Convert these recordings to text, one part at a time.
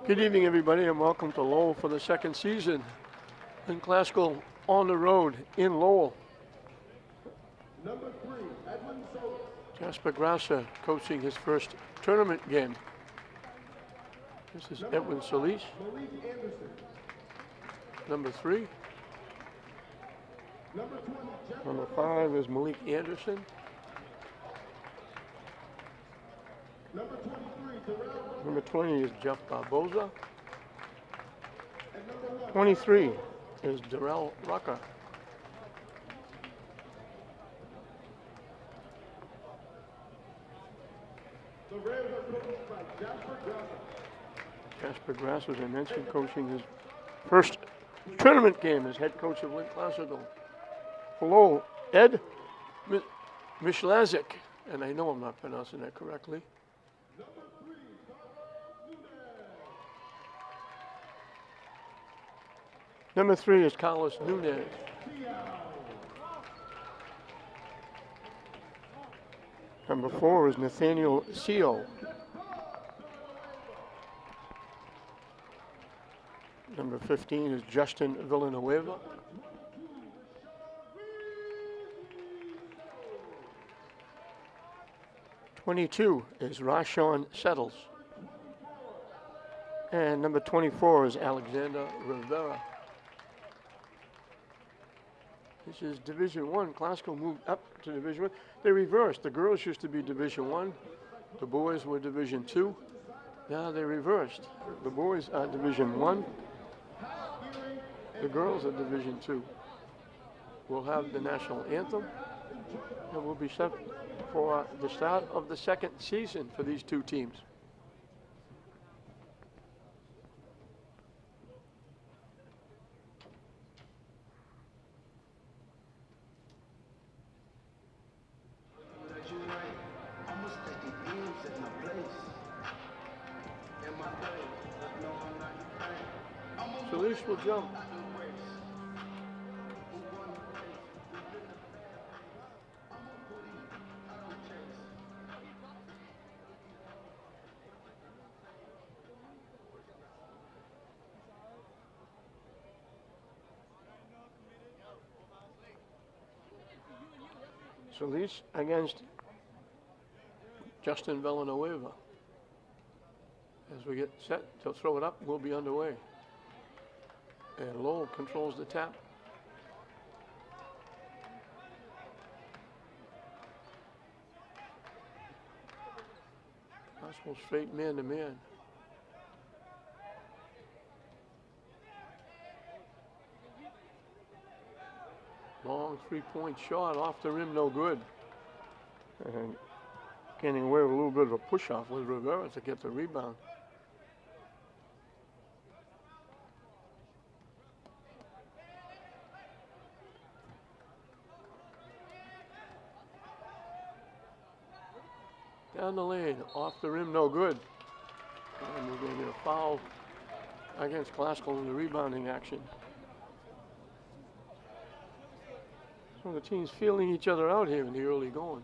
Good evening, everybody, and welcome to Lowell for the second season. In Classical on the road in Lowell. Number 3, Edwin Solis. Jasper Grasser coaching his first tournament game. This is Edwin Solis. Malik Anderson. Number 3. Number 20, Jeff. Number 5 is Malik Anderson. Number 23, Terrell. Number 20 is Jeff Barboza. And number 1, 23 is Darrell Rucker. the Rams are coached by Jasper Grasser. Jasper Grasser, as I mentioned, coaching his first tournament game as head coach of Lynn Classical. Hello, Ed Mishlazik, and I know I'm not pronouncing that correctly. Number 3, Number 3 is Carlos Nunez. Number 4 is Nathaniel Seo. Number 15 is Justin Villanueva. #22 is Rashawn Settles. And number 24 is Alexander Rivera. This is Division I. Classical moved up to Division I. They reversed. The girls used to be Division I. The boys were Division II. Now they reversed. The boys are Division I. The girls are Division II. We'll have the national anthem, and we'll be set for the start of the second season for these two teams. Solis will jump. Solis against Justin Villanueva. As we get set to throw it up, we'll be underway. And Lowell controls the tap. Possible straight man to man. Long three-point shot off the rim, no good. And getting away with a little bit of a push-off with Rivera to get the rebound. Down the lane, off the rim, no good. And we're going to get a foul against Classical in the rebounding action. So the team's feeling each other out here in the early going.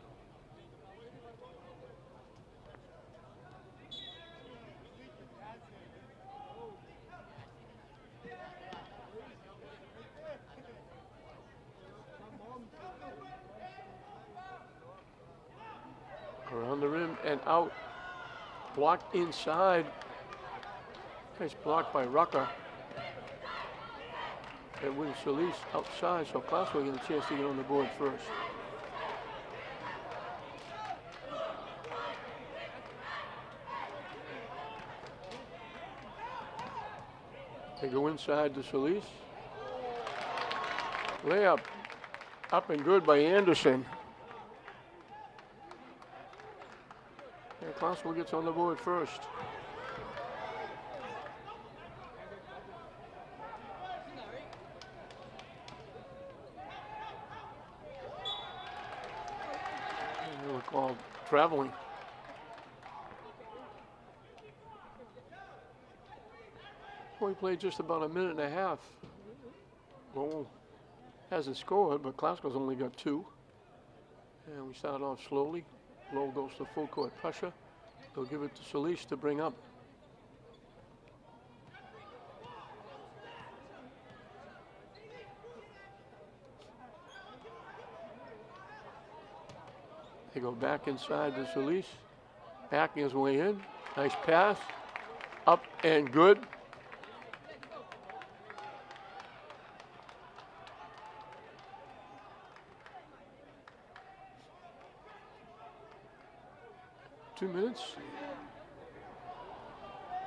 Around the rim and out. Blocked inside. Nice block by Rucker. Edwin Solis outside, so Classical will get a chance to get on the board first. They go inside to Solis. Layup up and good by Anderson. And Classical gets on the board first. They were called traveling. We played just about a minute and a half. Lowell hasn't scored, but Classical's only got 2. And we start off slowly. Lowell goes to full court pressure. They'll give it to Solis to bring up. They go back inside to Solis. Backing his way in. Nice pass. Up and good. Two minutes.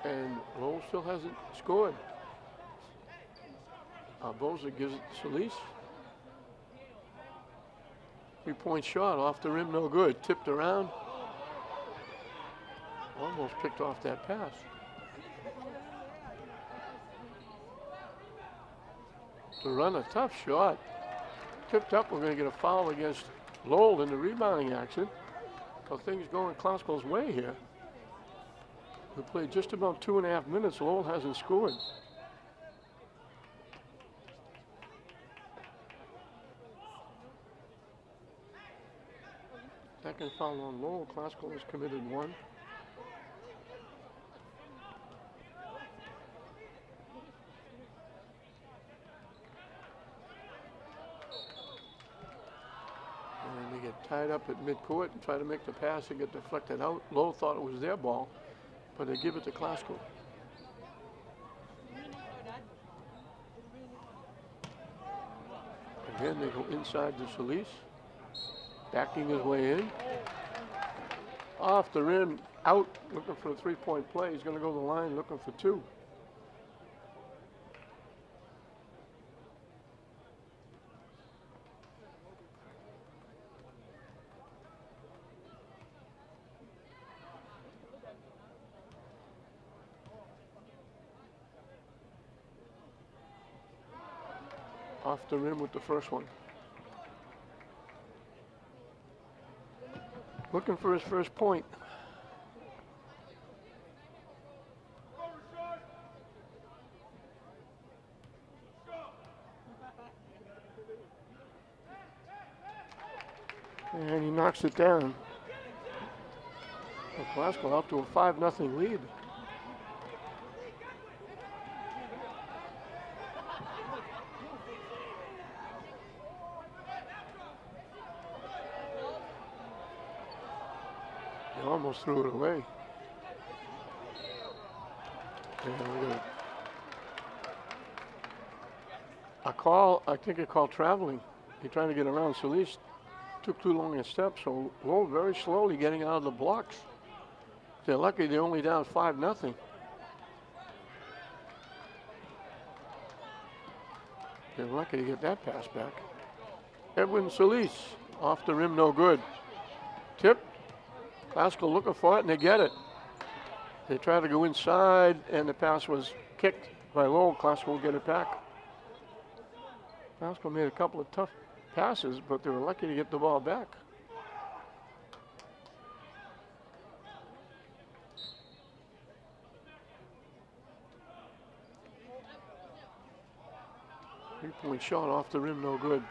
And Lowell still hasn't scored. Boza gives it to Solis. 3-point shot off the rim, no good. Tipped around. Almost picked off that pass. To run a tough shot. Tipped up, we're going to get a foul against Lowell in the rebounding action. So things going Classical's way here. We played just about 2.5 minutes. Lowell hasn't scored. Second foul on Lowell. Classical has committed one. And they get tied up at midcourt and try to make the pass and get deflected out. Lowell thought it was their ball, but they give it to Classical. Again, they go inside to Solis. Backing his way in. Off the rim, out, looking for a 3-point play. He's going to go to the line looking for two. Off the rim with the first one. Looking for his first point. And he knocks it down. Well, Classical up to a 5-0 lead. Almost threw it away. And a call, I think a call traveling. He trying to get around Solis. Took too long a step, so Lowell very slowly getting out of the blocks. They're lucky they're only down 5-0. They're lucky to get that pass back. Edwin Solis off the rim, no good. Tip. Classical looking for it, and they get it. They try to go inside, and the pass was kicked by Lowell. Classical will get it back. Classical made a couple of tough passes, but they were lucky to get the ball back. Three-point shot off the rim, no good.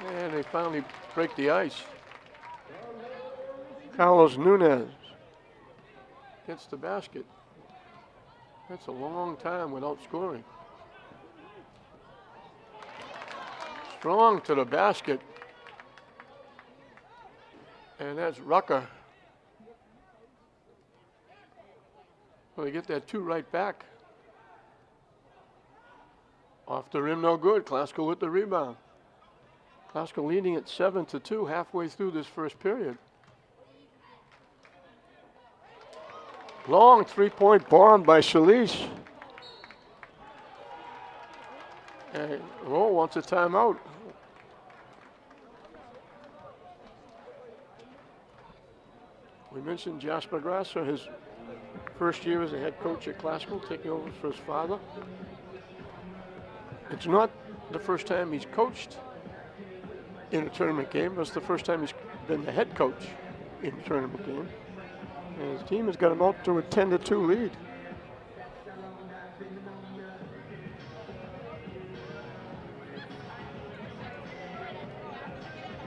And they finally break the ice. Carlos Nunez gets the basket. That's a long time without scoring. Strong to the basket. And that's Rucker. Well, they get that two right back. Off the rim, no good. Classical with the rebound. Classical leading at 7-2 halfway through this first period. Long 3-point bomb by Solis. And Lowell wants a timeout. We mentioned Jasper Grasser, his first year as a head coach at Classical, taking over for his father. It's not the first time he's coached in a tournament game. It's the first time he's been the head coach in a tournament game. And his team has got him out to a 10-2 lead.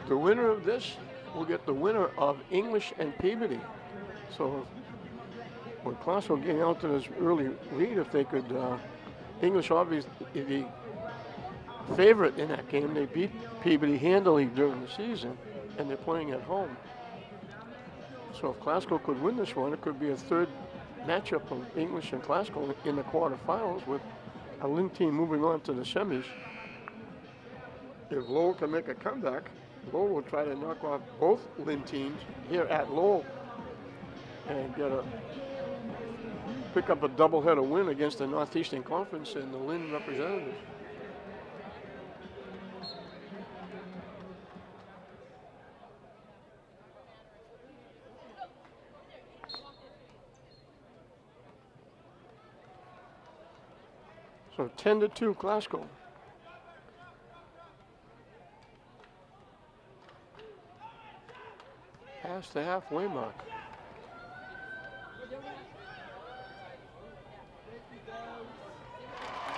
The winner of this will get the winner of English and Peabody. So with Classical getting out to this early lead, if they could, English obviously, if he favorite in that game. They beat Peabody handily during the season, and they're playing at home. So if Glasgow could win this one, it could be a third matchup of English and Glasgow in the quarterfinals, with a Lynn team moving on to the semis. If Lowell can make a comeback, Lowell will try to knock off both Lynn teams here at Lowell and pick up a doubleheader win against the Northeastern Conference and the Lynn representatives. So 10-2 Glasgow. Past the halfway mark.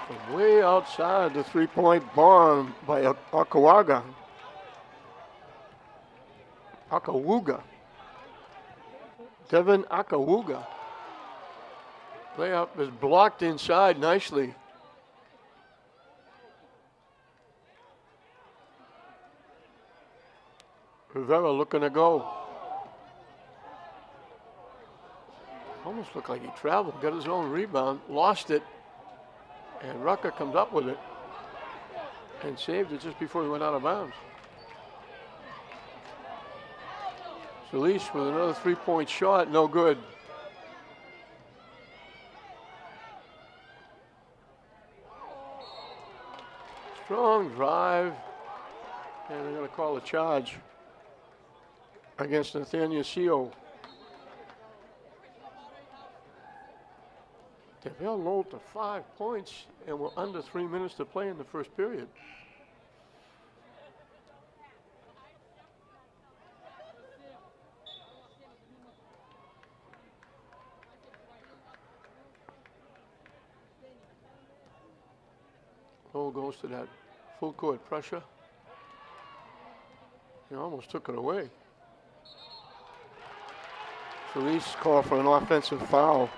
From way outside, the three-point bomb by Akawuga. Devin Akawuga. Layup is blocked inside nicely. Rivera looking to go. Almost looked like he traveled, got his own rebound, lost it, and Rucker comes up with it and saved it just before he went out of bounds. Solis with another three-point shot, no good. Strong drive, and they're going to call a charge against Nathaniel Seo. They've held Lowell to 5 points, and we're under 3 minutes to play in the first period. Lowell goes to that full court pressure. He almost took it away. Solis called for an offensive foul.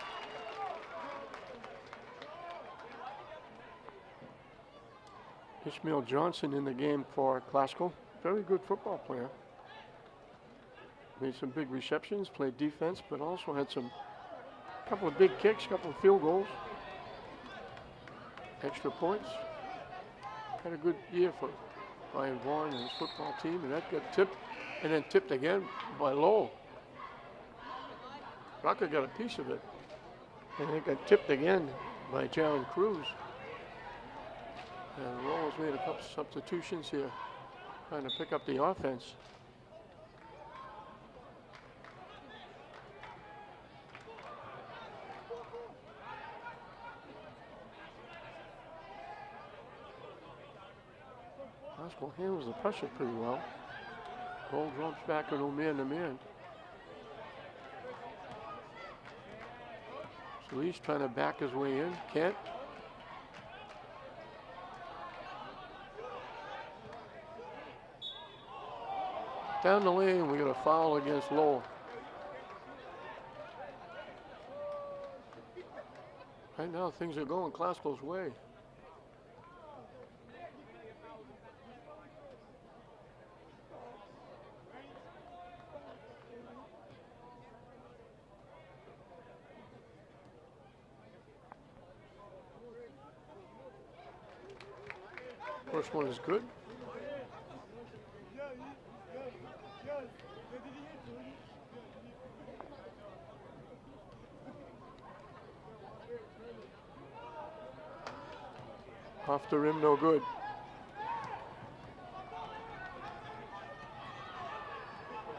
Ishmael Johnson in the game for Glasgow. Very good football player. Made some big receptions, played defense, but also had a couple of big kicks, couple of field goals, extra points. Had a good year for Brian Vaughn and his football team, and that got tipped, and then tipped again by Lowell. Rocker got a piece of it, and it got tipped again by Jaron Cruz. And Lowell's made a couple substitutions here, trying to pick up the offense. Glasgow handles the pressure pretty well. Lowell drops back and man-to-man. So he's trying to back his way in, can't. Down the lane, we got a foul against Lowell. Right now, things are going Glasgow's way. First one is good. Off the rim, no good.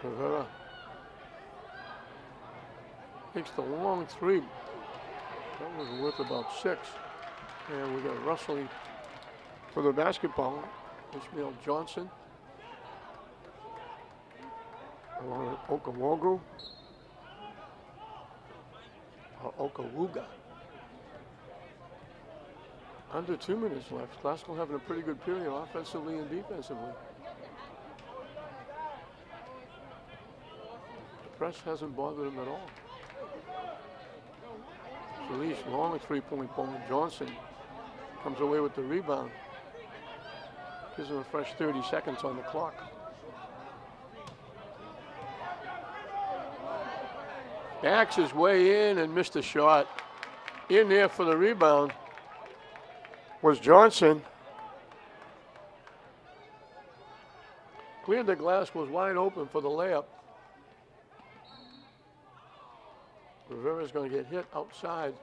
Rivera takes the long three. That was worth about 6. And we got Russell for the basketball. Ishmael Johnson. Okawuga. Okawuga. Under 2 minutes left. Glasgow having a pretty good period offensively and defensively. The press hasn't bothered him at all. Solis, long three-point ball. Johnson comes away with the rebound. Gives them a fresh 30 seconds on the clock. Backs his way in and missed a shot. In there for the rebound was Johnson. Cleared the glass, was wide open for the layup. Rivera's going to get hit outside.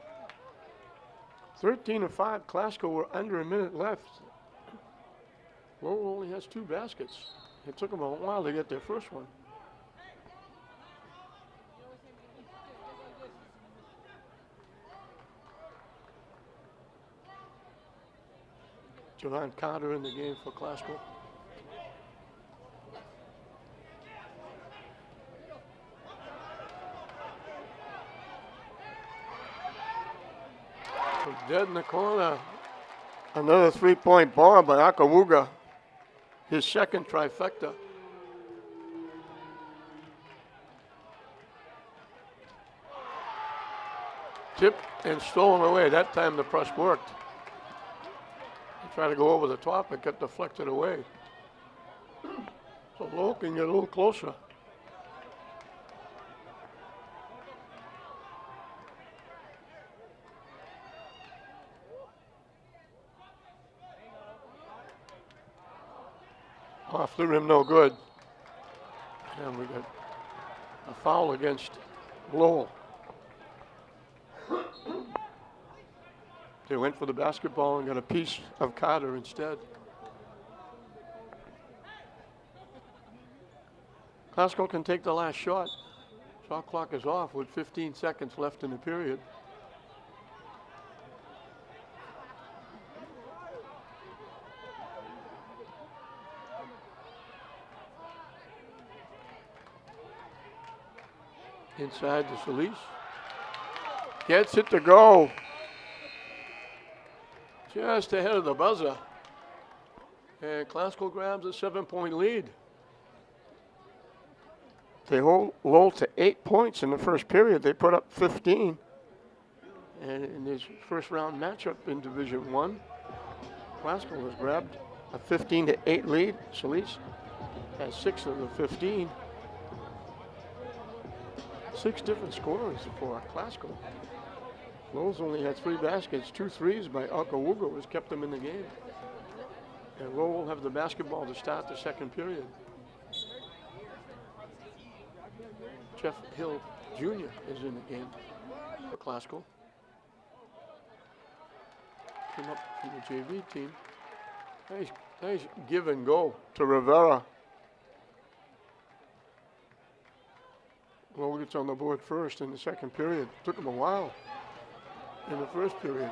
13-5, Classical were under a minute left. Lowell only has 2 baskets. It took them a while to get their first one. Javon Carter in the game for Classical. Dead in the corner. Another 3-point bomb by Akawuga. His second trifecta. Tipped and stolen away. That time the press worked. He tried to go over the top and got deflected away. So Lowell can get a little closer. Off the rim, no good. And we got a foul against Lowell. They went for the basketball and got a piece of Carter instead. Classical can take the last shot. Shot clock is off with 15 seconds left in the period. Inside to Solis. Gets it to go. Just ahead of the buzzer. And Classical grabs a 7-point lead. They hold Lowell to 8 points in the first period. They put up 15. And in his first round matchup in Division I, Classical has grabbed a 15-8 lead. Solis has 6 of the 15. 6 different scorers for Classical. Lowell's only had 3 baskets, 2 threes by Akawuga has kept them in the game. And Lowell will have the basketball to start the second period. Jeff Hill Jr. is in the game for Classical. Came up from the JV team. Nice give and go to Rivera. Lowell gets on the board first in the second period. Took him a while in the first period.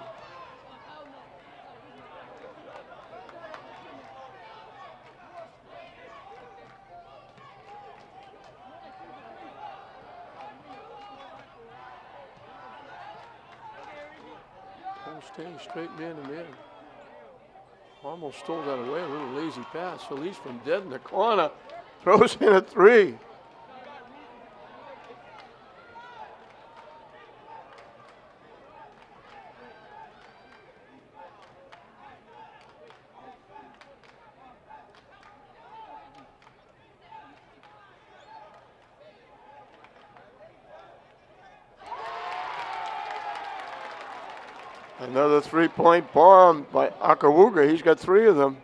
Staying straight man to man. Almost stole that away. A little lazy pass. Solis from dead in the corner throws in a 3. Another 3-point bomb by Akawuga. He's got 3 of them.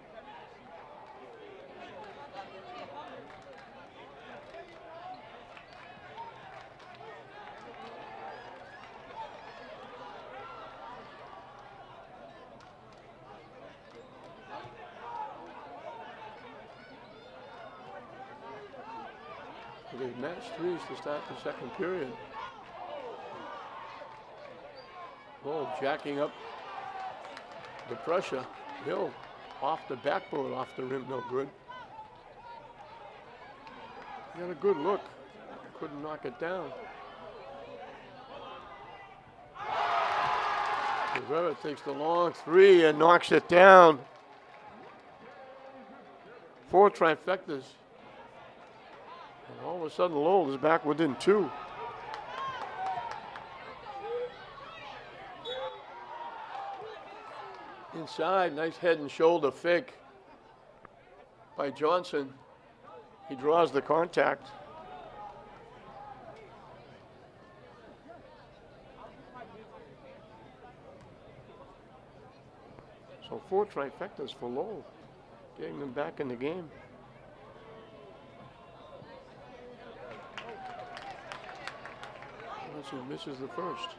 They've matched threes to start the second period. Lowell jacking up the pressure. Hill off the backboard, off the rim, no good. He got a good look. Couldn't knock it down. Rivera takes the long 3 and knocks it down. 4 trifectas. And all of a sudden, Lowell is back within 2. Inside, nice head and shoulder fake. by Johnson. He draws the contact. So 4 trifectas for Lowell, getting them back in the game. Johnson misses the first.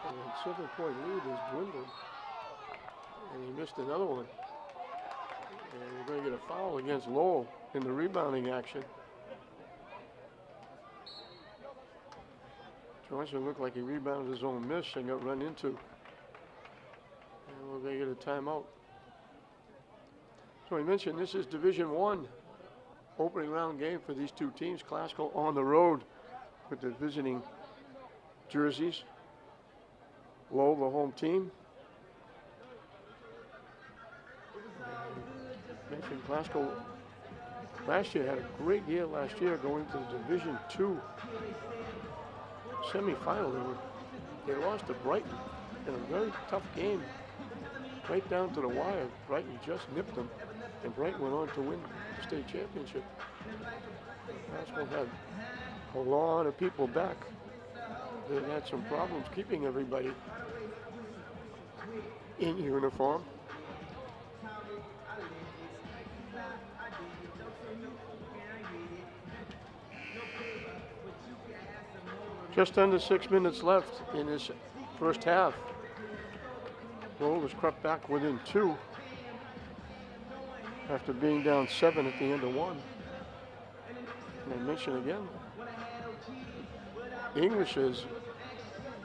And the 7-point lead has dwindled. And he missed another one. And we're going to get a foul against Lowell in the rebounding action. Johnson looked like he rebounded his own miss and got run into. And we're going to get a timeout. So I mentioned this is Division I opening round game for these two teams. Classical on the road with the visiting jerseys. Lowell, the home team. Mentioned Classical last year had a great year last year going to the Division II semifinal. They lost to Brighton in a very tough game, right down to the wire. Brighton just nipped them, and Brighton went on to win the state championship. Classical had a lot of people back. They had some problems keeping everybody in uniform. Just under 6 minutes left in this first half. Lowell was crept back within 2 after being down 7 at the end of 1. And I mention again, English is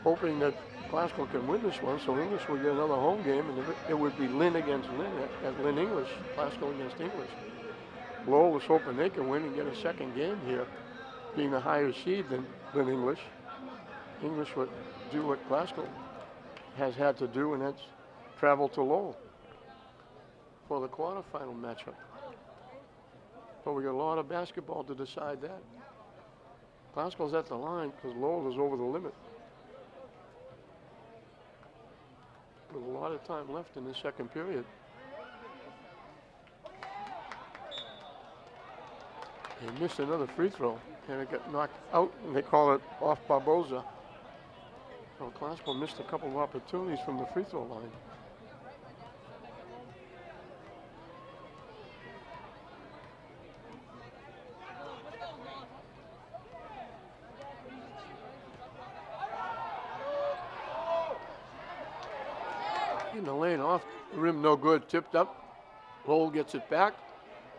hoping that Classical can win this one, so English will get another home game, and it would be Lynn against Lynn at Lynn English, Classical against English. Lowell is hoping they can win and get a second game here, being a higher seed than Lynn English. English would do what Classical has had to do, and that's travel to Lowell for the quarterfinal matchup. But we got a lot of basketball to decide that. Classical's at the line because Lowell is over the limit. With a lot of time left in the second period. He missed another free throw, and it got knocked out, and they call it off Barboza. So Classical missed a couple of opportunities from the free throw line. In the lane off the rim, no good. Tipped up. Lowell gets it back.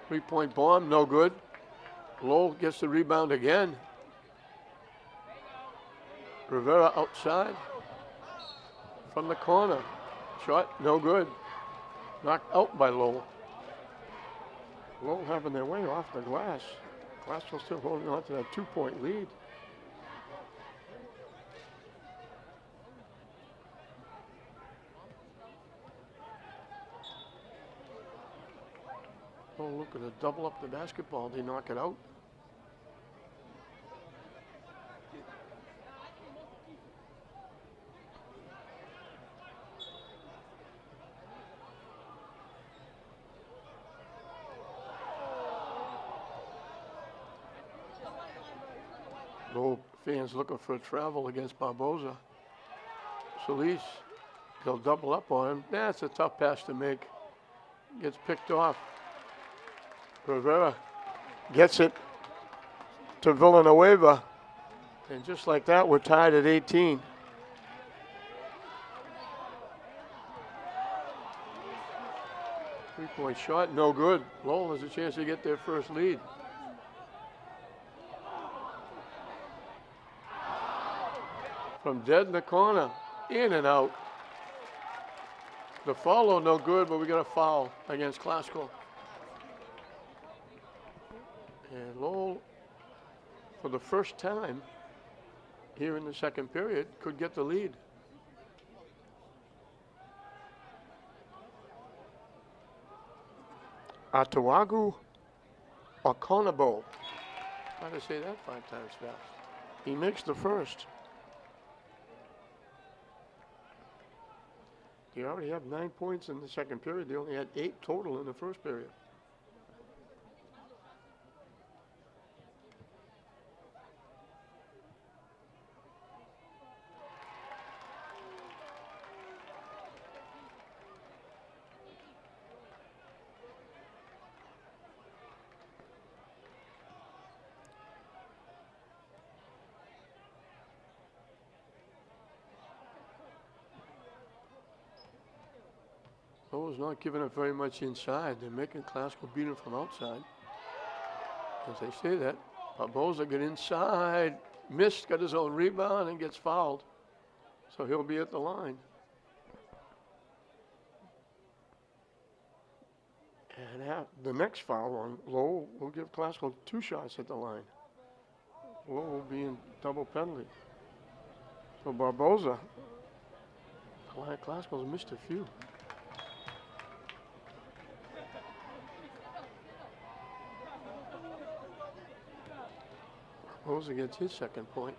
3-point bomb, no good. Lowell gets the rebound again. Rivera outside from the corner. Shot, no good. Knocked out by Lowell. Lowell having their way off the glass. Classical still holding on to that 2-point lead. Oh, look at it, double up the basketball. They knock it out. Lowell fans looking for a travel against Barboza. Solis, they'll double up on him. That's a tough pass to make. Gets picked off. Rivera gets it to Villanueva. And just like that, we're tied at 18. Three-point shot, no good. Lowell has a chance to get their first lead. From dead in the corner, in and out. The follow, no good, but we got a foul against Classical. And Lowell, for the first time here in the second period, could get the lead. Atawagu Okonabo. Try to say that 5 times fast. He makes the first. You already have 9 points in the second period. They only had 8 total in the first period. Lowell's not giving up very much inside. They're making Classical beat him from outside. As they say that, Barboza get inside, missed, got his own rebound, and gets fouled. So he'll be at the line. And the next foul on Lowell will give Classical 2 shots at the line. Lowell will be in double penalty. So Barboza, Classical's missed a few. Barboza gets his second point.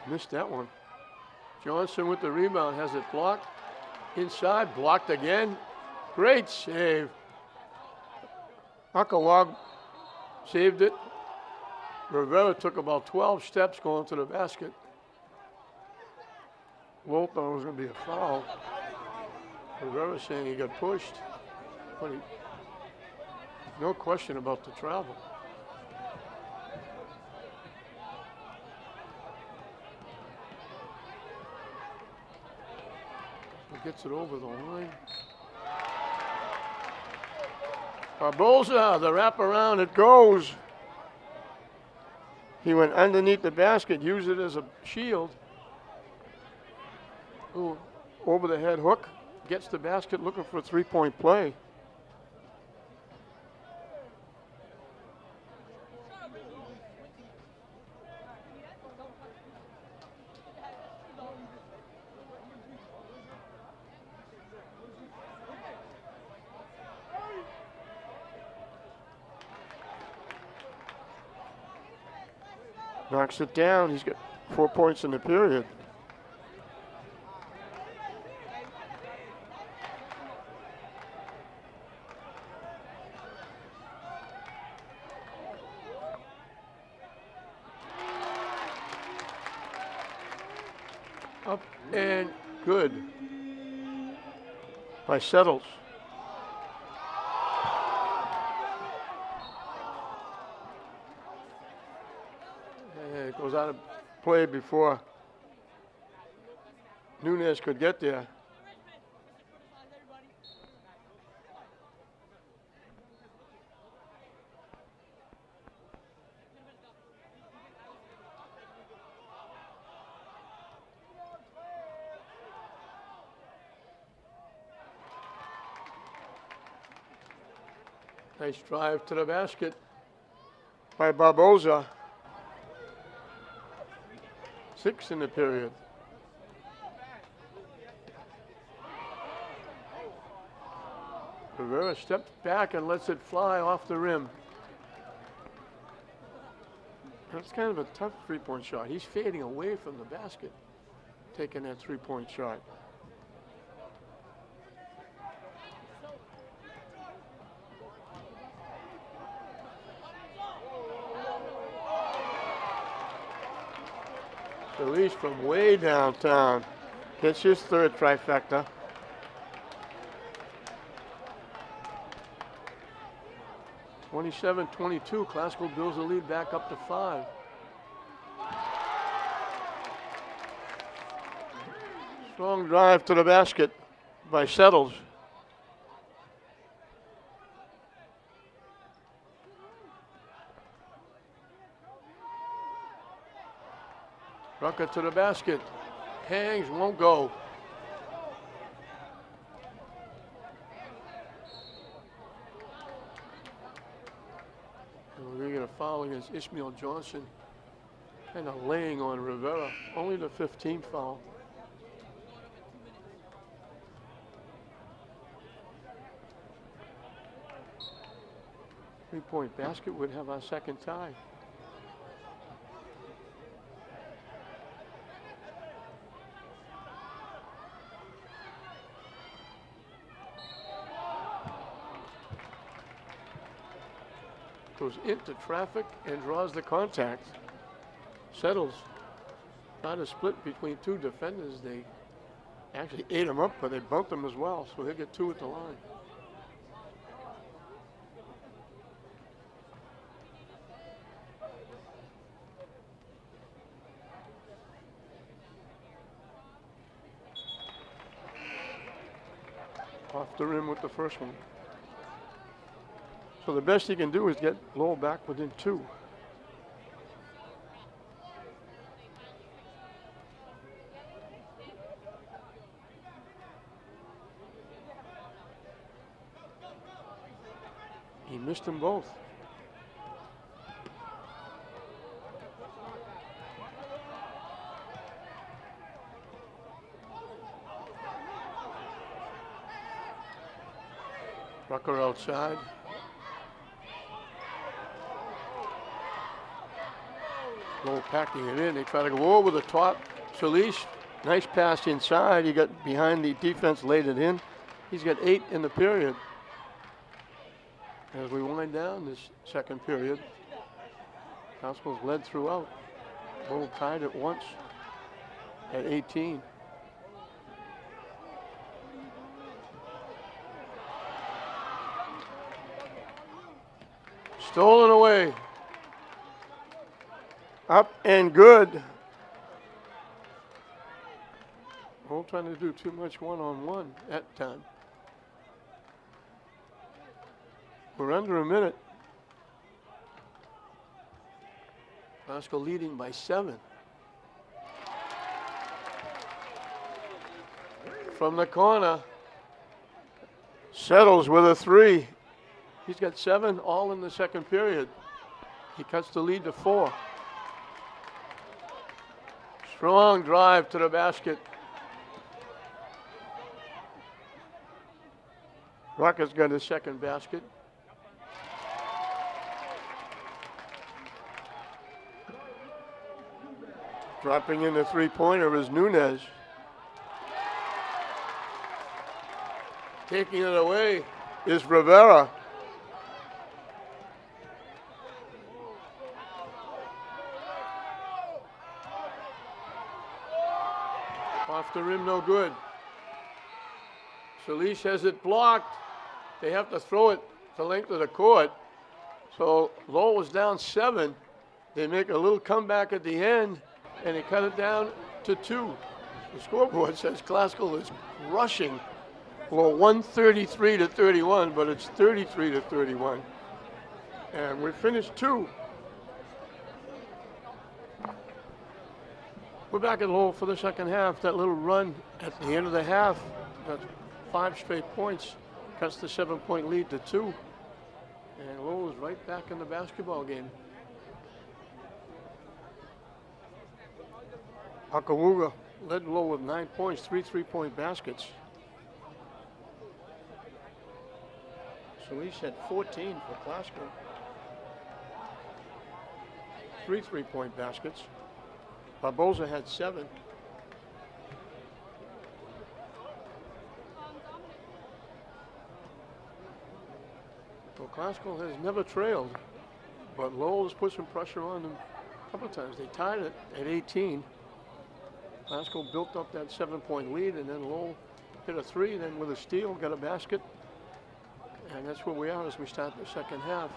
Missed that one. Johnson with the rebound, has it blocked. Inside, blocked again. Great save. Akawag saved it. Rivera took about 12 steps going to the basket. Lowell thought it was going to be a foul. Rivera saying he got pushed, but no question about the travel. He gets it over the line. Barboza, the wraparound, it goes. He went underneath the basket, used it as a shield. Ooh, over the head hook, gets the basket, looking for a 3-point play. Knocks it down. He's got 4 points in the period. Up and good by Settles. And it goes out of play before Nunez could get there. Nice drive to the basket by Barboza. 6 in the period. Rivera steps back and lets it fly off the rim. That's kind of a tough 3-point shot. He's fading away from the basket, taking that 3-point shot. Release from way downtown. Gets his 3rd trifecta. (27-22). Classical builds the lead back up to 5. Strong drive to the basket by Settles. Rucker to the basket. Hangs, won't go. And we're going to foul against Ishmael Johnson. Kind of laying on Rivera. Only the 15th foul. Three-point basket would have our second tie. Goes into traffic and draws the contact. Settles. Not a split between two defenders. They actually ate him up, but they bumped him as well, so he'll get two at the line. Off the rim with the first one. So the best he can do is get Lowell back within two. He missed them both. Rucker outside. Lowell packing it in. They try to go over the top. Solis, nice pass inside. He got behind the defense, laid it in. He's got 8 in the period. As we wind down this second period, Gospel's led throughout. Lowell tied it once at 18. Stolen away. Up and good. Lowell trying to do too much one-on-one at time. We're under a minute. Glasgow leading by 7. From the corner. Settles with a 3. He's got 7 all in the second period. He cuts the lead to 4. Strong drive to the basket. Rucker's got his second basket. Dropping in the three-pointer is Nunez. Taking it away is Rivera. Off the rim, no good. Solis has it blocked. They have to throw it the length of the court. So Lowell was down 7. They make a little comeback at the end, and they cut it down to 2. The scoreboard says Glasgow is rushing. Well, 133 to 31, but it's 33 to 31. And we finished 2. We're back at Lowell for the second half. That little run at the end of the half, that's 5 straight points, cuts the 7-point lead to 2. And Lowell is right back in the basketball game. Akawuga led Lowell with 9 points, 3 3-point baskets. Solis had 14 for Glasgow. 3 3-point baskets. Barboza had 7. Well, Glasgow has never trailed, but Lowell has put some pressure on them a couple of times. They tied it at 18. Glasgow built up that 7-point lead, and then Lowell hit a 3, then with a steal, got a basket. And that's where we are as we start the second half.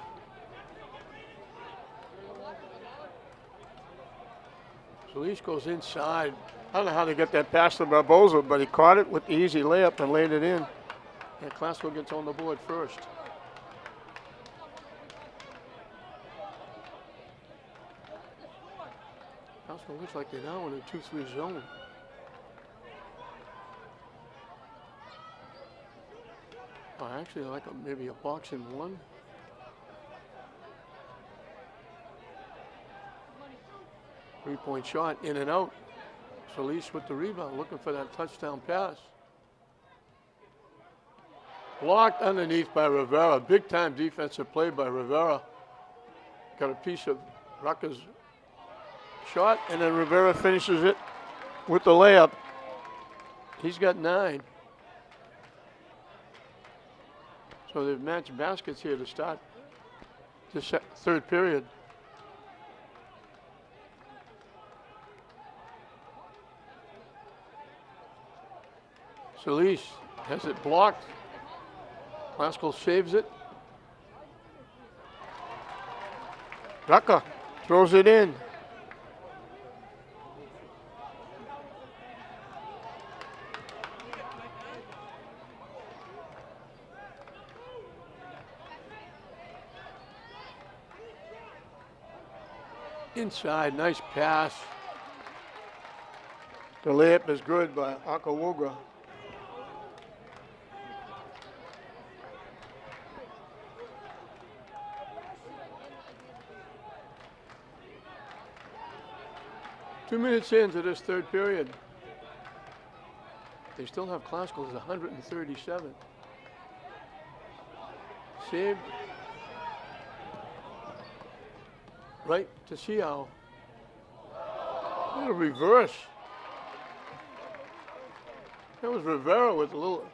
Solis goes inside. I don't know how they get that pass to Barboza, but he caught it with the easy layup and laid it in. And Glasgow gets on the board first. Glasgow looks like they're now in a 2-3 zone. Oh, actually, like maybe a box in one. Three-point shot, in and out. Solis with the rebound, looking for that touchdown pass. Blocked underneath by Rivera. Big time defensive play by Rivera. Got a piece of Rucker's shot, and then Rivera finishes it with the layup. He's got 9. So they've matched baskets here to start this third period. Solis has it blocked. Klaskol saves it. Rucker throws it in. Inside, nice pass. The layup is good by Akawoga. Two minutes into this third period. They still have Klaskol as 137. Saved. Right to Siao. A reverse. That was Rivera with a little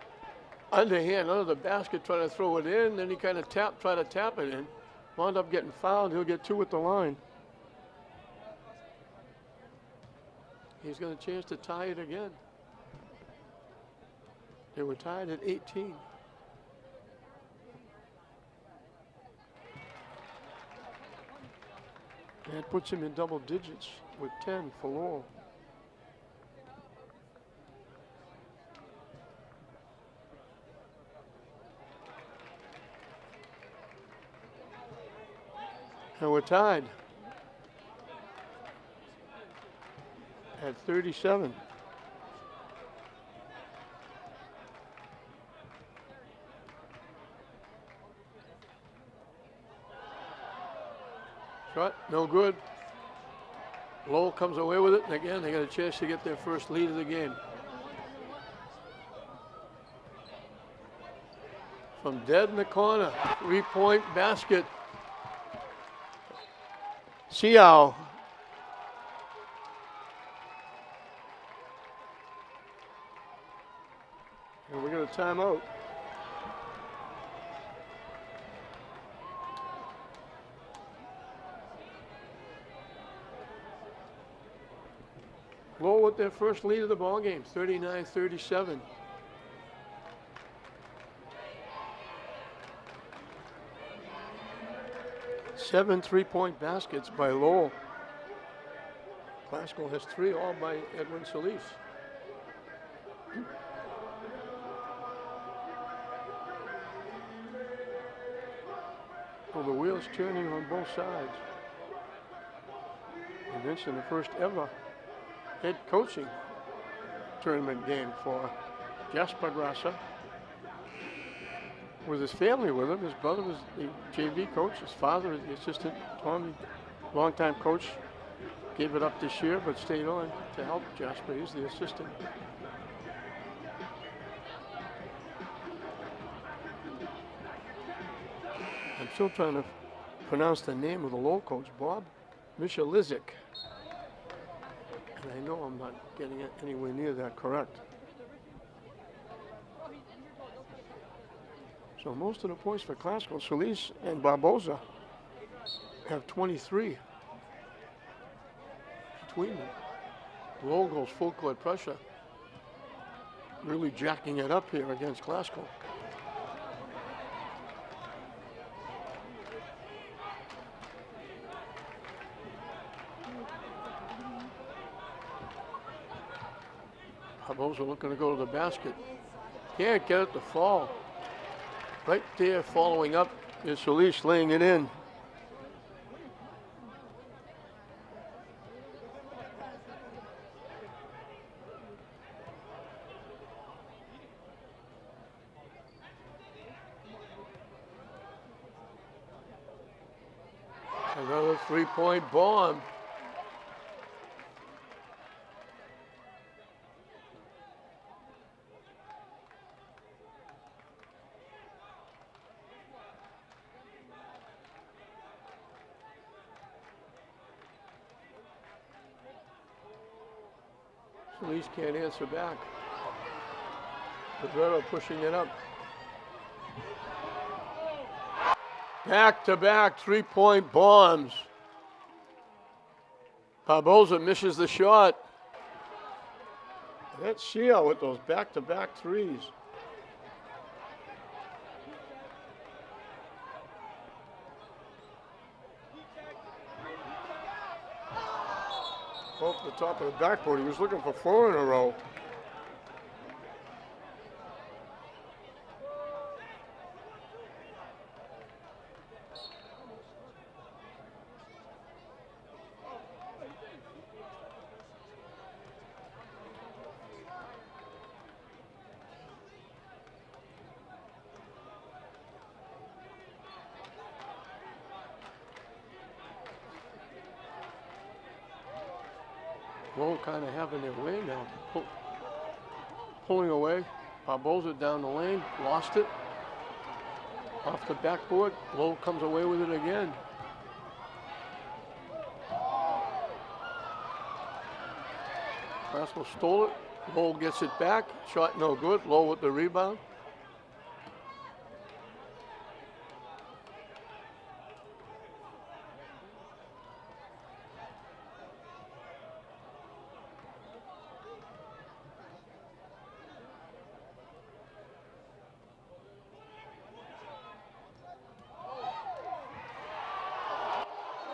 underhand under the basket trying to throw it in. Then he kind of tried to tap it in. Wound up getting fouled. He'll get 2 at the line. He's got a chance to tie it again. They were tied at 18. That puts him in double digits with 10 for Lowell. And we're tied at 37. Shot, no good. Lowell comes away with it, and again, they got a chance to get their first lead of the game. From dead in the corner, 3-point basket. Siao. And we got a timeout. Lowell with their first lead of the ball game, 39-37. Seven 3-point baskets by Lowell. Klaskol has 3, all by Edwin Solis. Well, the wheels turning on both sides. And this in the first ever head coaching tournament game for Jasper Grasser. With his family with him. His brother was the JV coach. His father is the assistant. Tommy, longtime coach, gave it up this year but stayed on to help Jasper. He's the assistant. I'm still trying to pronounce the name of the Lowell coach, Bob Michalizik. And I know I'm not getting it anywhere near that correct. So most of the points for Klaskol, Solis and Barboza have 23 between them. Lowell goes full court pressure, really jacking it up here against Klaskol. Barboza looking to go to the basket. Can't get it to fall. Right there, following up, is Solis laying it in. Another 3-point bomb. Solis can't answer back. Rivera pushing it up. Back-to-back three-point bombs. Barboza misses the shot. That's Shia with those back-to-back threes. Off the top of the backboard, he was looking for 4 in a row. Lowell kind of having their way now. Pulling away. Barboza down the lane. Lost it. Off the backboard. Lowell comes away with it again. Classical stole it. Lowell gets it back. Shot no good. Lowell with the rebound.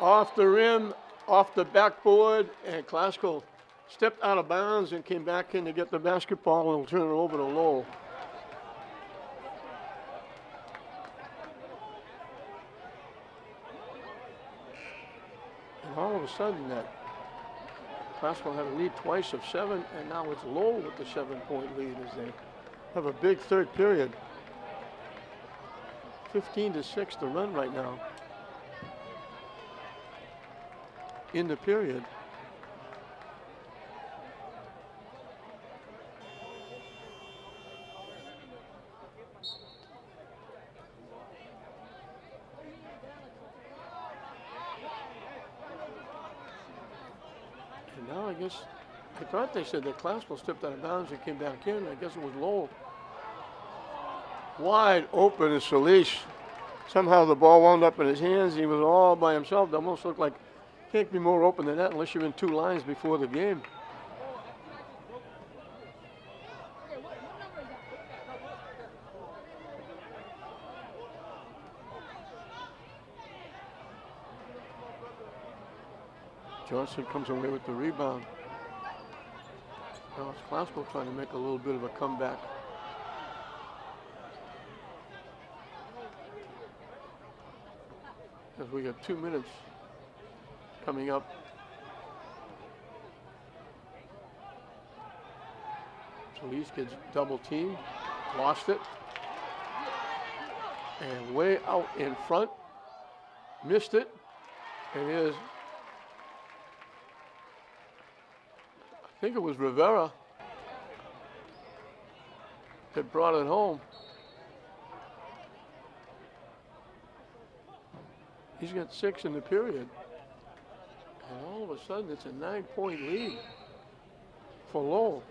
Off the rim, off the backboard, and Classical stepped out of bounds and came back in to get the basketball and will turn it over to Lowell. And all of a sudden that Classical had a lead twice of 7, and now it's Lowell with the 7-point lead as they have a big third period. 15-6 to run right now. In the period. And now I guess, I thought they said that Classical stepped out of bounds and came back in. I guess it was Lowell. Wide open is Solis. Somehow the ball wound up in his hands. He was all by himself. It almost looked like can't be more open than that unless you're in 2 lines before the game. Johnson comes away with the rebound. Now it's Classical trying to make a little bit of a comeback. As we have 2 minutes coming up. Solis gets double teamed, lost it, and way out in front, missed it, and is, I think it was Rivera that brought it home. He's got 6 in the period. And all of a sudden, it's a 9-point lead for Lowell.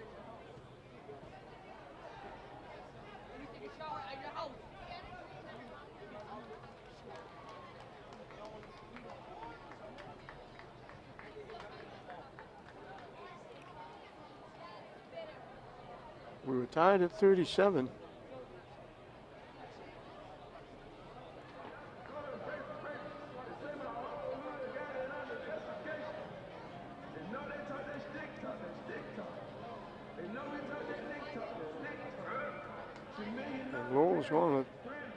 We were tied at 37. Lowell's one of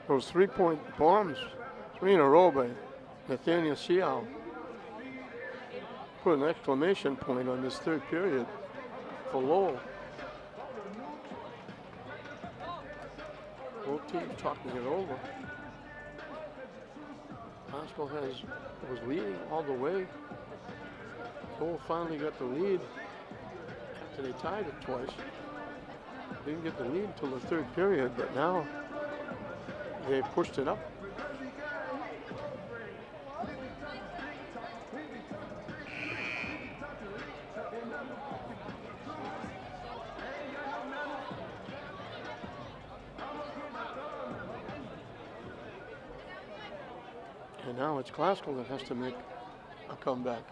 those 3-point bombs, 3 in a row by Nathaniel Sial. Put an exclamation point on this third period for Lowell. Both teams talking it over. Classical was leading all the way. Lowell finally got the lead after they tied it twice. Didn't get the lead until the third period, but now they pushed it up. And now it's Classical that has to make a comeback.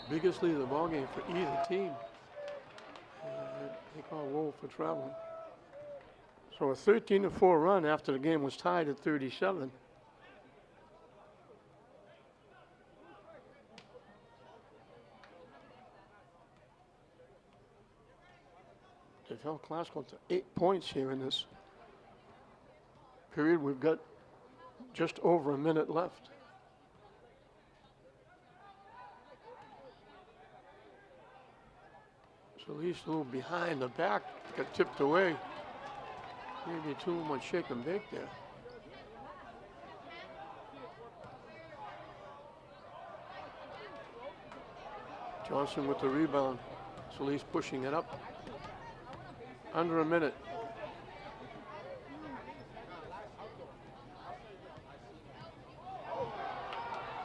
Biggest lead of the ball game for either team. They call Lowell for traveling. So a 13-4 run after the game was tied at 37. They've held Classical to 8 points here in this period. We've got just over a minute left. So at least a little behind the back, got tipped away. Maybe too much shake and bake there. Johnson with the rebound. Solis pushing it up. Under a minute.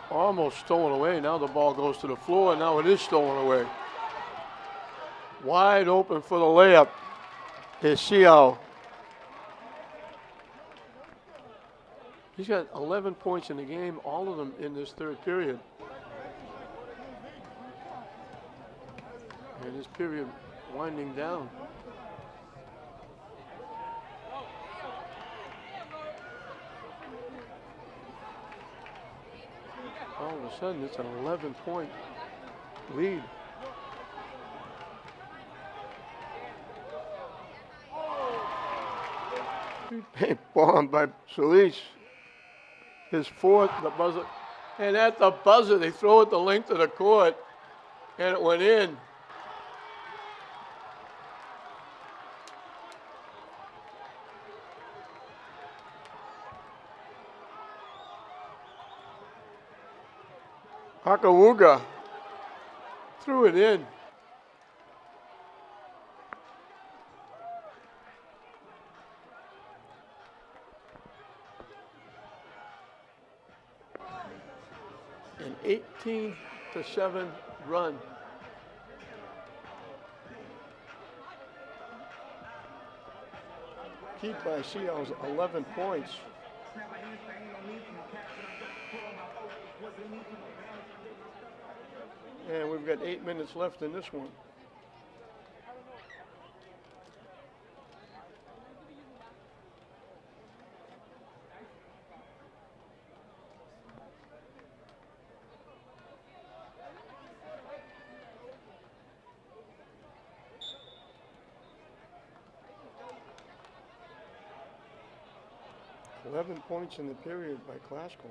Almost stolen away. Now the ball goes to the floor. Now it is stolen away. Wide open for the layup is Siao. He's got 11 points in the game, all of them in this third period. And this period winding down. All of a sudden, it's an 11-point lead. Bomb by Solis. His fourth, the buzzer. And at the buzzer, they throw it the length of the court, and it went in. Hakawuga threw it in. An 18-7 run. Keep by Siao's 11 points. And we've got 8 minutes left in this one. $11 points in the period by Classical.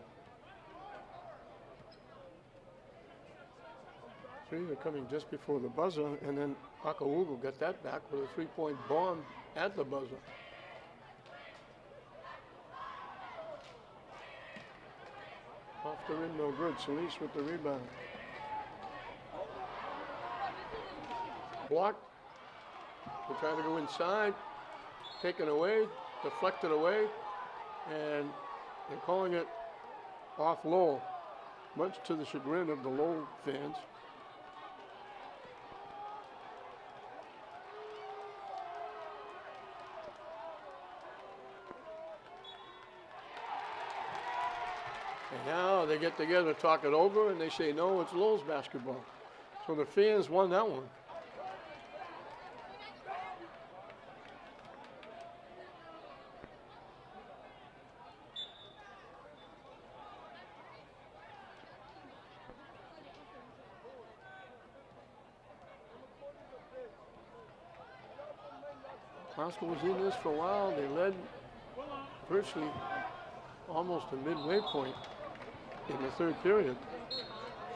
Three are coming just before the buzzer, and then Akawugu got that back with a three-point bomb at the buzzer. Off the rim, no good. Solis with the rebound. Blocked. They try to go inside. Taken away. Deflected away. And they're calling it off Lowell, much to the chagrin of the Lowell fans. And now they get together, talk it over, and they say, no, it's Lowell's basketball. So the fans won that one. Classical was in this for a while. They led virtually almost a midway point in the third period.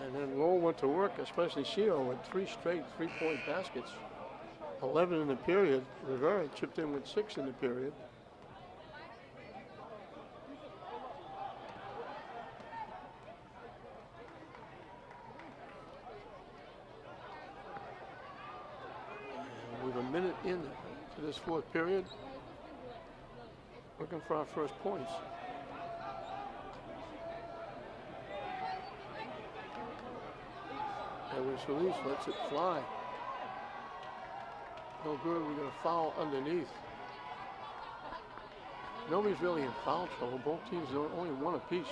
And then Lowell went to work, especially Shio, with 3 straight 3-point baskets. 11 in the period. Rivera chipped in with 6 in the period. And with a minute into this 4th period, looking for our first points. Edwards release, lets it fly. No good, we got a foul underneath. Nobody's really in foul trouble. Both teams are only 1 apiece.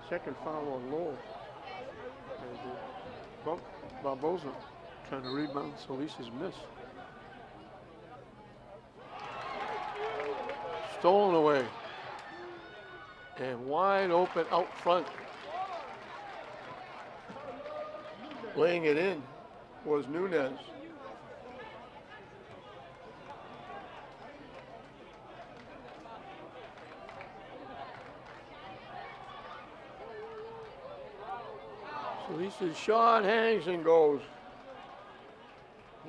Second foul on Lowell. Bump Barboza trying to rebound Solis's miss. Stolen away. And wide open out front. Laying it in was Nunez. Solis's shot hangs and goes.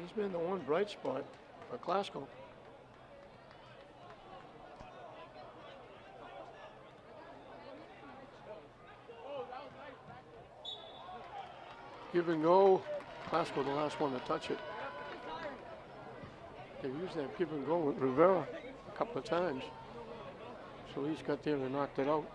He's been the one bright spot for Glasgow. Give and go. Glasgow the last one to touch it. They used that give and go with Rivera a couple of times. Solis got there and knocked it out.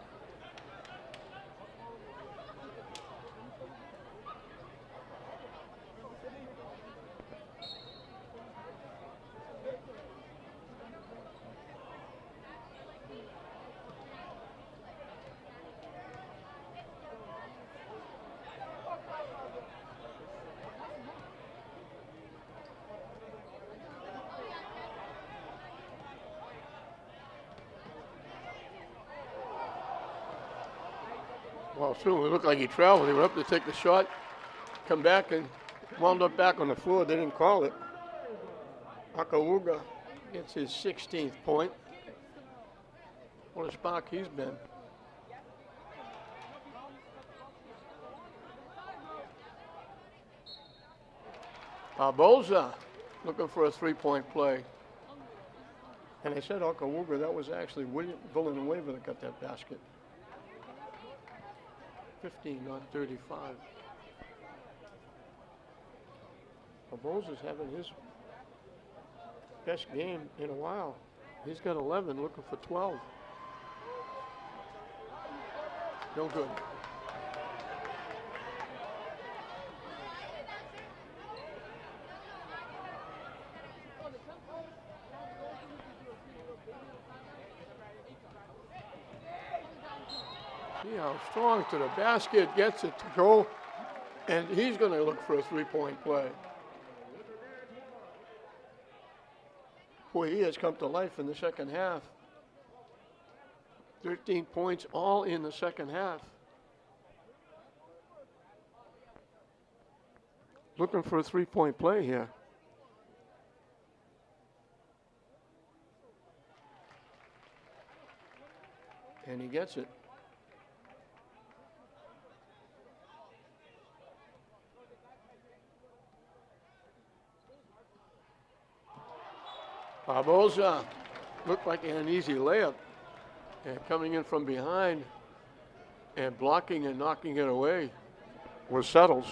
Well, certainly looked like he traveled. He went up to take the shot, come back and wound up back on the floor. They didn't call it. Akawuga gets his 16th point. What a spark he's been. Barboza looking for a 3-point play. And I said Akawuga, that was actually Villanueva that got that basket. 15, not 35. Barboza's having his best game in a while. He's got 11, looking for 12. No good. See how strong to the basket, gets it to go, and he's going to look for a 3-point play. Boy, he has come to life in the second half. 13 points all in the second half. Looking for a 3-point play here. And he gets it. Barboza looked like an easy layup, and coming in from behind and blocking and knocking it away was Settles.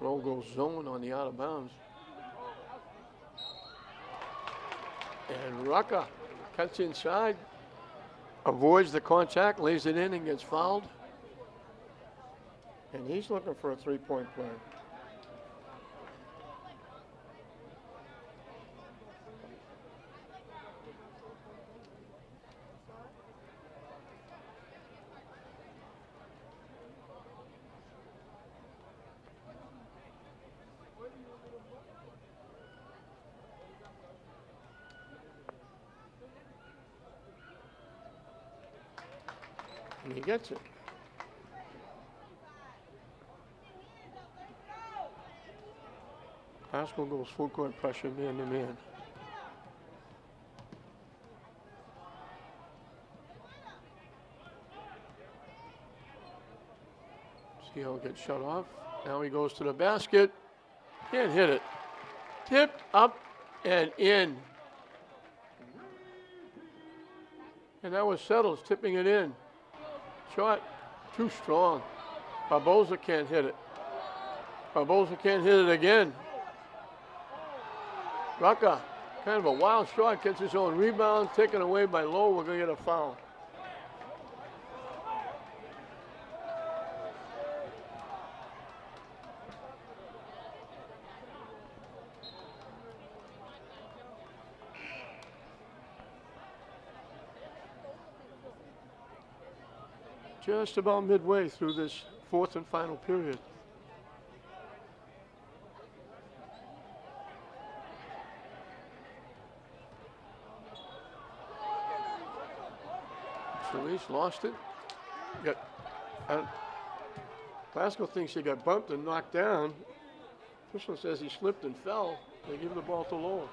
Roll goes zone on the out of bounds. And Rucka cuts inside, avoids the contact, lays it in and gets fouled. And he's looking for a 3-point play. And he gets it. Pascal goes full court pressure, man to man. He'll get shut off. Now he goes to the basket. Can't hit it. Tip up and in. And that was Settles tipping it in. Shot too strong. Barboza can't hit it. Barboza can't hit it again. Rucker, kind of a wild shot, gets his own rebound, taken away by Lowell. We're going to get a foul. Just about midway through this fourth and final period. Solis lost it. Glasgow thinks he got bumped and knocked down. Official says he slipped and fell. They give the ball to Lowell.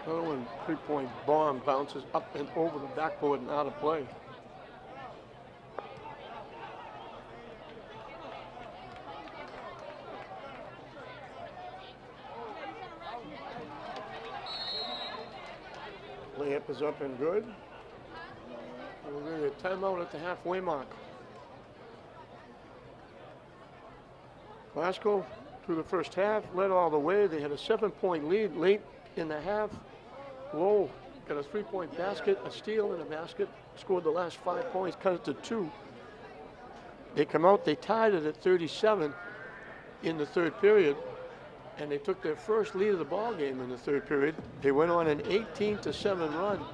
Another one, three-point bomb bounces up and over the backboard and out of play. Layup is up and good. We're going to get a timeout at the halfway mark. Glasgow, through the first half, led all the way. They had a 7-point lead late in the half. Lowell got a 3-point basket, a steal and a basket, scored the last 5 points, cut it to 2. They come out, they tied it at 37 in the third period, and they took their first lead of the ball game in the third period. They went on an 18-7 run,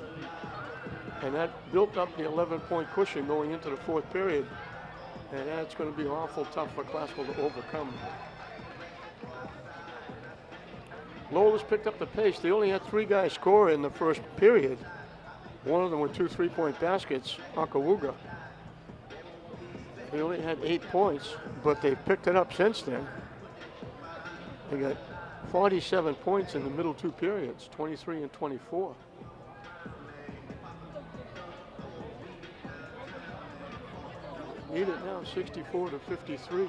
and that built up the 11-point cushion going into the fourth period, and that's going to be awful tough for Glasgow to overcome. Lowell has picked up the pace. They only had 3 guys score in the first period. One of them with 2 3-point baskets, Akawuga. They only had 8 points, but they've picked it up since then. They got 47 points in the middle 2 periods, 23 and 24. Need it now, 64-53.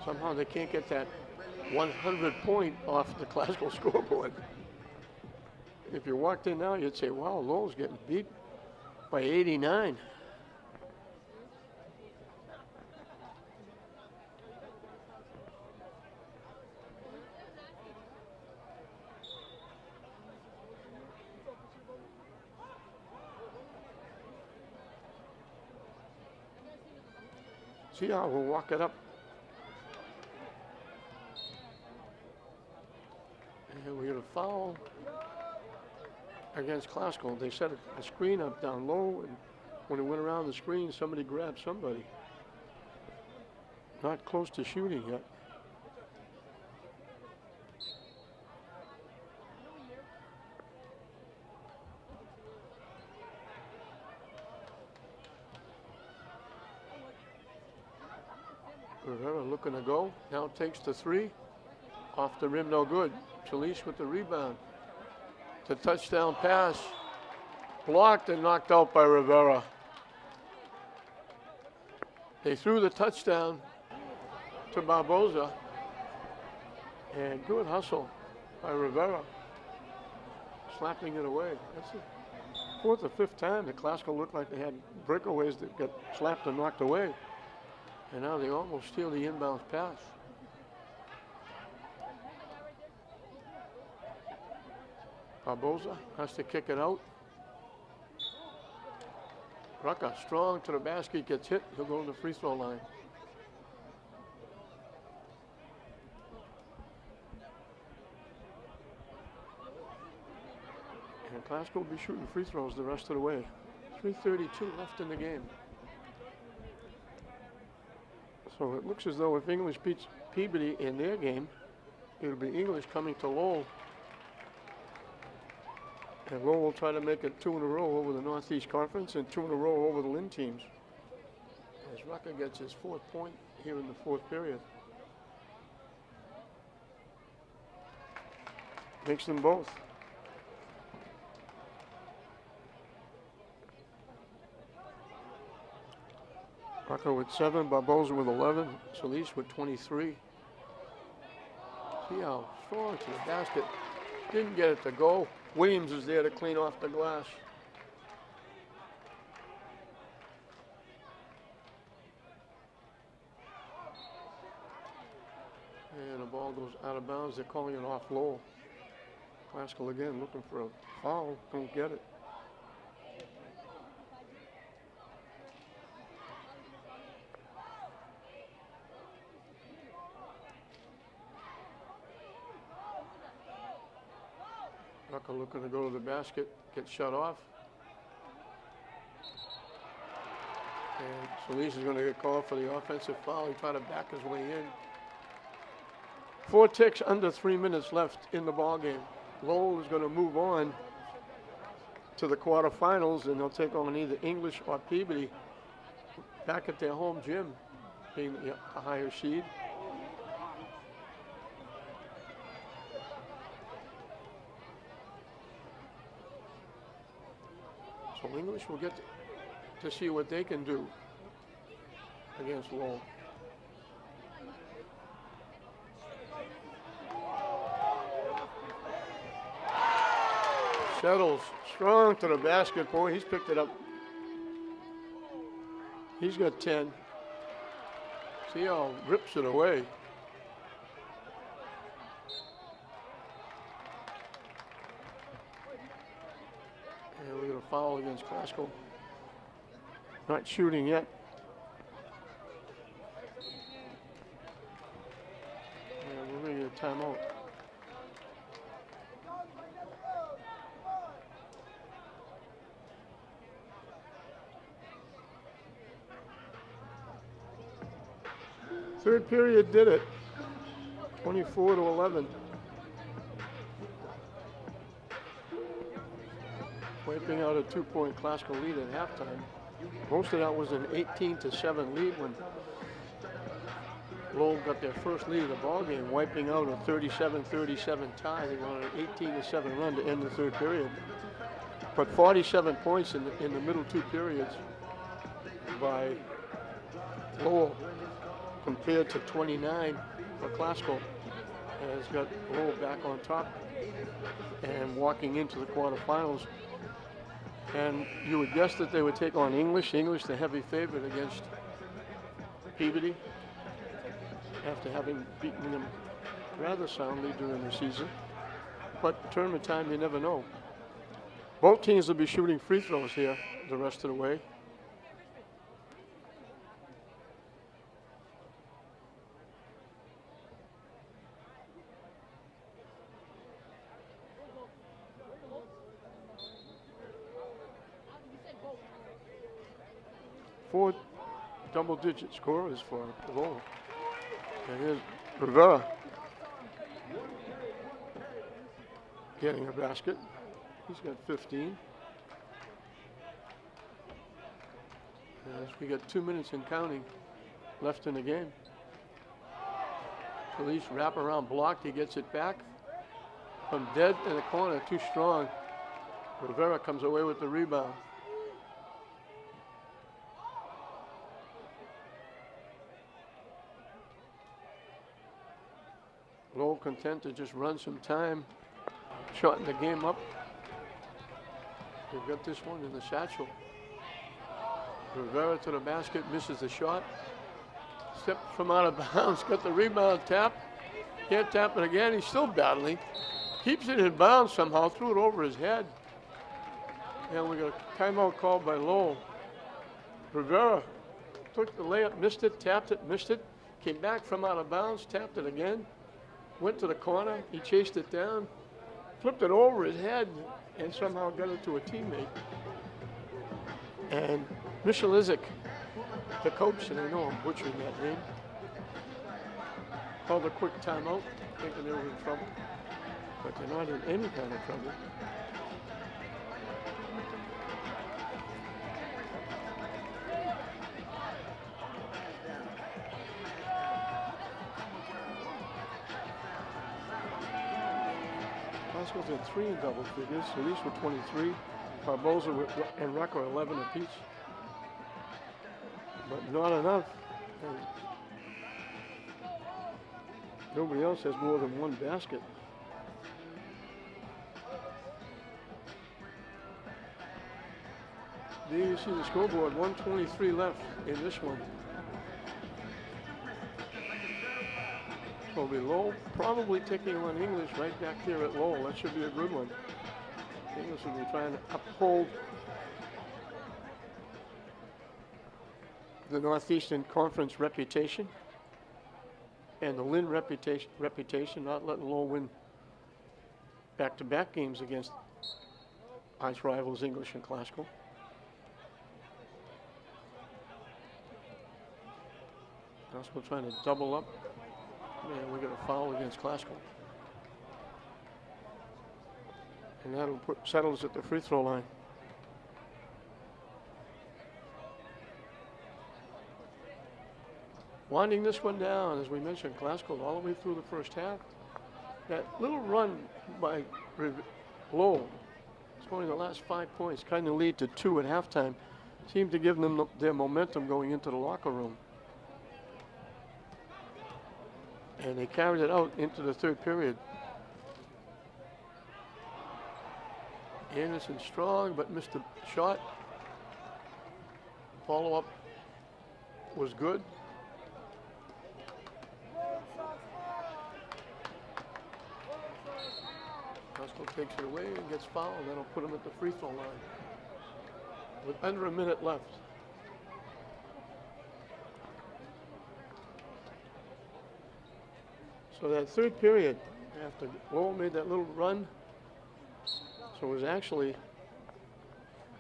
Somehow they can't get that 100-point off the Glasgow scoreboard. If you walked in now, you'd say, wow, Lowell's getting beat by 89. See how we'll walk it up. And we get a foul against Glasgow. They set a screen up down low, and when it went around the screen, somebody grabbed somebody. Not close to shooting yet. Rivera looking to go. Now takes the 3. Off the rim, no good. Solis with the rebound. The touchdown pass. Blocked and knocked out by Rivera. They threw the touchdown to Barboza. And good hustle by Rivera. Slapping it away. That's the 4th or 5th time that Glasgow looked like they had breakaways that got slapped and knocked away. And now they almost steal the inbounds pass. Barboza has to kick it out. Rucker strong to the basket, gets hit. He'll go to the free throw line. And Glasgow will be shooting free throws the rest of the way. 3:32 left in the game. So it looks as though if English beats Peabody in their game, it'll be English coming to Lowell. And Lowell will try to make it 2 in a row over the Northeast Conference and 2 in a row over the Lynn teams. As Rucker gets his 4th point here in the 4th period. Makes them both. Rocco with 7, Barboza with 11, Solis with 23. See how strong to the basket. Didn't get it to go. Williams is there to clean off the glass. And the ball goes out of bounds. They're calling it off Lowell. Classical again looking for a foul. Don't get it. Rucker looking to go to the basket, gets shut off. And Solis is going to get called for the offensive foul. He tried to back his way in. 4 ticks, under 3 minutes left in the ball game. Lowell is going to move on to the quarterfinals, and they'll take on either English or Peabody back at their home gym, being a higher seed. So English will get to see what they can do against Lowell. Settles strong to the basket. Boy, he's picked it up. He's got 10. See how rips it away. And we got a foul against Classical. Not shooting yet. And we're going to get a timeout. Third period did it. 24-11. Wiping out a 2-point Classical lead at halftime. Most of that was an 18-7 lead when Lowell got their first lead of the ball game, wiping out a 37-37 tie. They won an 18-7 run to end the third period. But 47 points in the middle 2 periods by Lowell, compared to 29 for Classical, has got Lowell back on top and walking into the quarterfinals. And you would guess that they would take on English. English, the heavy favorite against Peabody, after having beaten them rather soundly during the season. But tournament time, you never know. Both teams will be shooting free throws here the rest of the way. Four double-digit scorers for Lowell. And here's Rivera getting a basket. He's got 15. As we got 2 minutes and counting left in the game. Police wrap around blocked. He gets it back from dead in the corner. Too strong. Rivera comes away with the rebound. Lowell content to just run some time, shorten the game up. They've got this one in the satchel. Rivera to the basket, misses the shot. Step from out of bounds, got the rebound, tap. Can't tap it again, he's still battling. Keeps it in bounds somehow, threw it over his head. And we got a timeout called by Lowell. Rivera took the layup, missed it, tapped it, missed it. Came back from out of bounds, tapped it again. Went to the corner, he chased it down, flipped it over his head, and somehow got it to a teammate. And Michalizic, the coach, and I know I'm butchering that name, called a quick timeout, thinking they were in trouble. But they're not in any kind of trouble. Classical's in 3 in double figures. Elise with 23. Barboza and Rucker 11 apiece. But not enough. Nobody else has more than one basket. There you see the scoreboard, 123 left in this one. So it'll be Lowell probably taking on English right back here at Lowell. That should be a good one. English will be trying to uphold the Northeastern Conference reputation and the Lynn reputation, not letting Lowell win back-to-back games against arch rivals English and Classical. Classical trying to double up. Man, we got a foul against Classical. And that'll settle us at the free throw line. Winding this one down, as we mentioned, Classical all the way through the first half. That little run by Lowell, scoring the last 5 points, kind of lead to 2 at halftime, seemed to give them their momentum going into the locker room. And they carried it out into the third period. Anderson strong, but missed the shot. Follow-up was good. Russell takes it away and gets fouled, and that'll put him at the free throw line with under a minute left. So that third period, after Lowell made that little run, so it was actually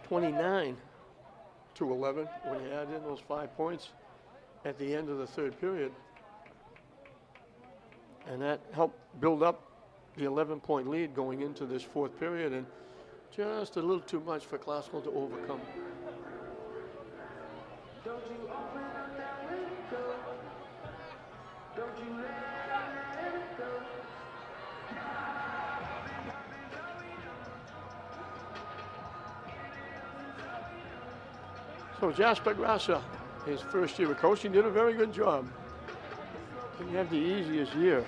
29-11 when you add in those 5 points at the end of the third period. And that helped build up the 11-point lead going into this fourth period, and just a little too much for Classical to overcome. Don't you open up that window. Don't you let it go. So Jasper Grasser, his first year of coaching, did a very good job. Didn't have the easiest year,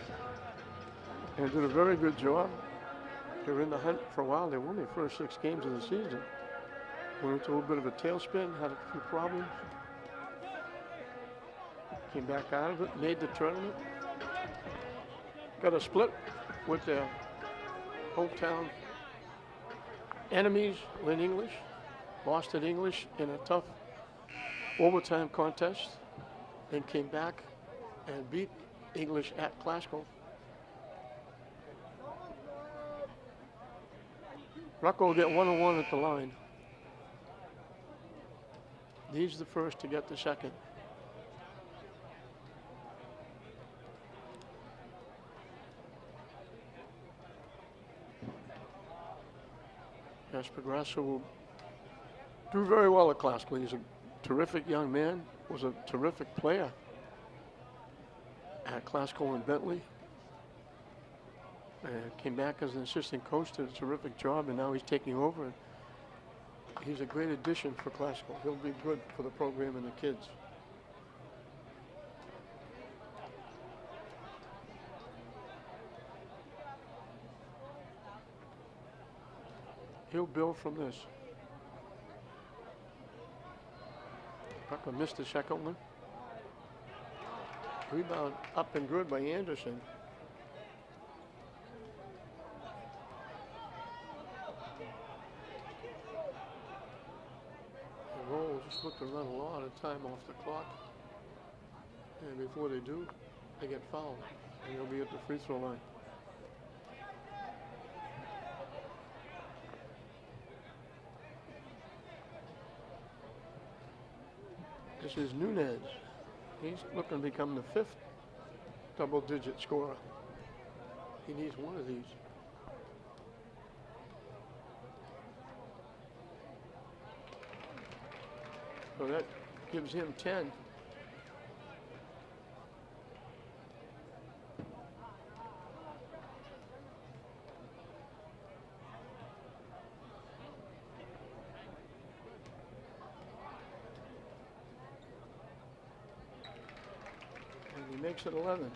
and did a very good job. They were in the hunt for a while. They won their first 6 games of the season. Went into a little bit of a tailspin, had a few problems. Came back out of it, made the tournament. Got a split with their hometown enemies, Lynn English. Lost at English in a tough overtime contest. Then came back and beat English at Classical. Rucker will get 1-on-1 at the line. Needs the first to get the second. Jasper Grasser will do very well at Classical. He's a terrific young man, was a terrific player at Classical and Bentley. Came back as an assistant coach, did a terrific job, and now he's taking over. He's a great addition for Classical. He'll be good for the program and the kids. He'll build from this. Rucker missed the second one. Rebound up and good by Anderson. The Lowell just look to run a lot of time off the clock. And before they do, they get fouled. And they'll be at the free throw line. This is Nunez. He's looking to become the 5th double-digit scorer. He needs one of these. So that gives him 10. makes it 11.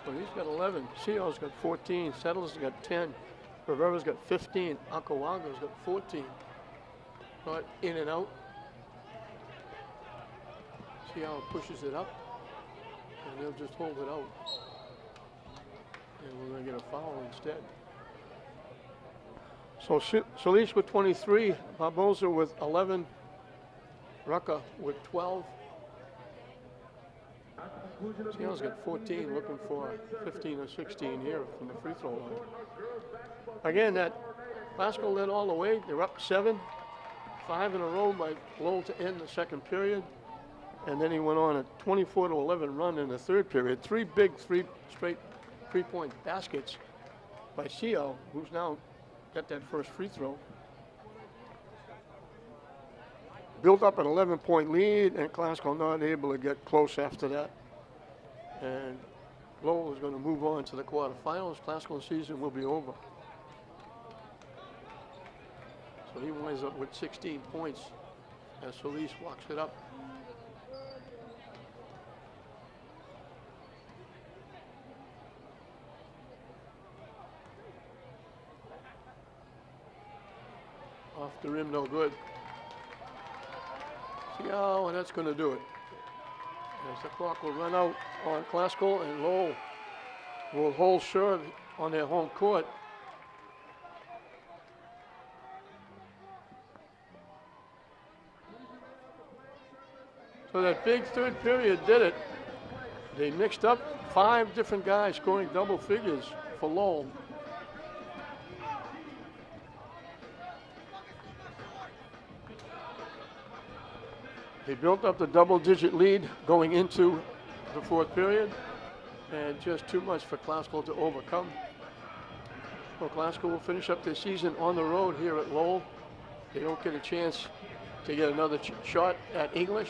So he's got 11. Seo's got 14. Settles got 10. Rivera's got 15. Akawanga's got 14. Not in and out. Seo pushes it up, and they'll just hold it out. And we're going to get a foul instead. So Solis with 23, Barbosa with 11, Rucka with 12. Seo's got 14, looking for 15 or 16 here from the free throw line. Again, that Glasgow led all the way. They're up 7, 5 in a row by Lowell to end the second period. And then he went on a 24-11 run in the third period. 3 big straight three-point baskets by Seo, who's now got that first free throw. Built up an 11-point lead, and Glasgow not able to get close after that. And Lowell is going to move on to the quarterfinals. Glasgow's season will be over. So he winds up with 16 points as Solis walks it up. Off the rim, no good. See how that's going to do it. As the clock will run out on Glasgow, and Lowell will hold serve on their home court. So that big third period did it. They mixed up 5 different guys scoring double figures for Lowell. They built up the double-digit lead going into the fourth period, and just too much for Glasgow to overcome. Well, Glasgow will finish up their season on the road here at Lowell. They don't get a chance to get another shot at English.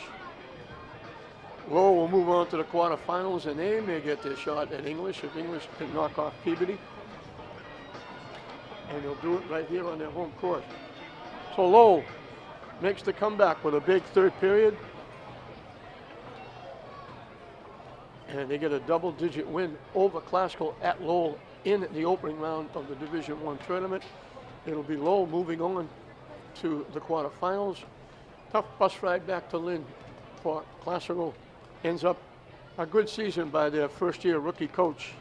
Lowell will move on to the quarterfinals, and they may get their shot at English if English can knock off Peabody. And they'll do it right here on their home court. So Lowell makes the comeback with a big third period. And they get a double-digit win over Glasgow at Lowell in the opening round of the Division I tournament. It'll be Lowell moving on to the quarterfinals. Tough bus ride back to Lynn for Glasgow. Ends up a good season by their first-year rookie coach,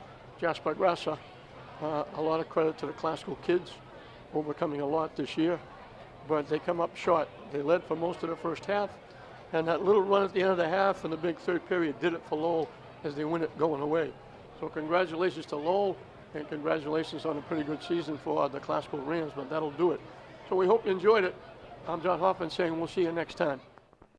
Jasper Grasser. A lot of credit to the Glasgow kids, overcoming a lot this year. But they come up short. They led for most of the first half, and that little run at the end of the half in the big third period did it for Lowell as they win it going away. So congratulations to Lowell, and congratulations on a pretty good season for the Glasgow Rams, but that'll do it. So we hope you enjoyed it. I'm John Hoffman saying we'll see you next time.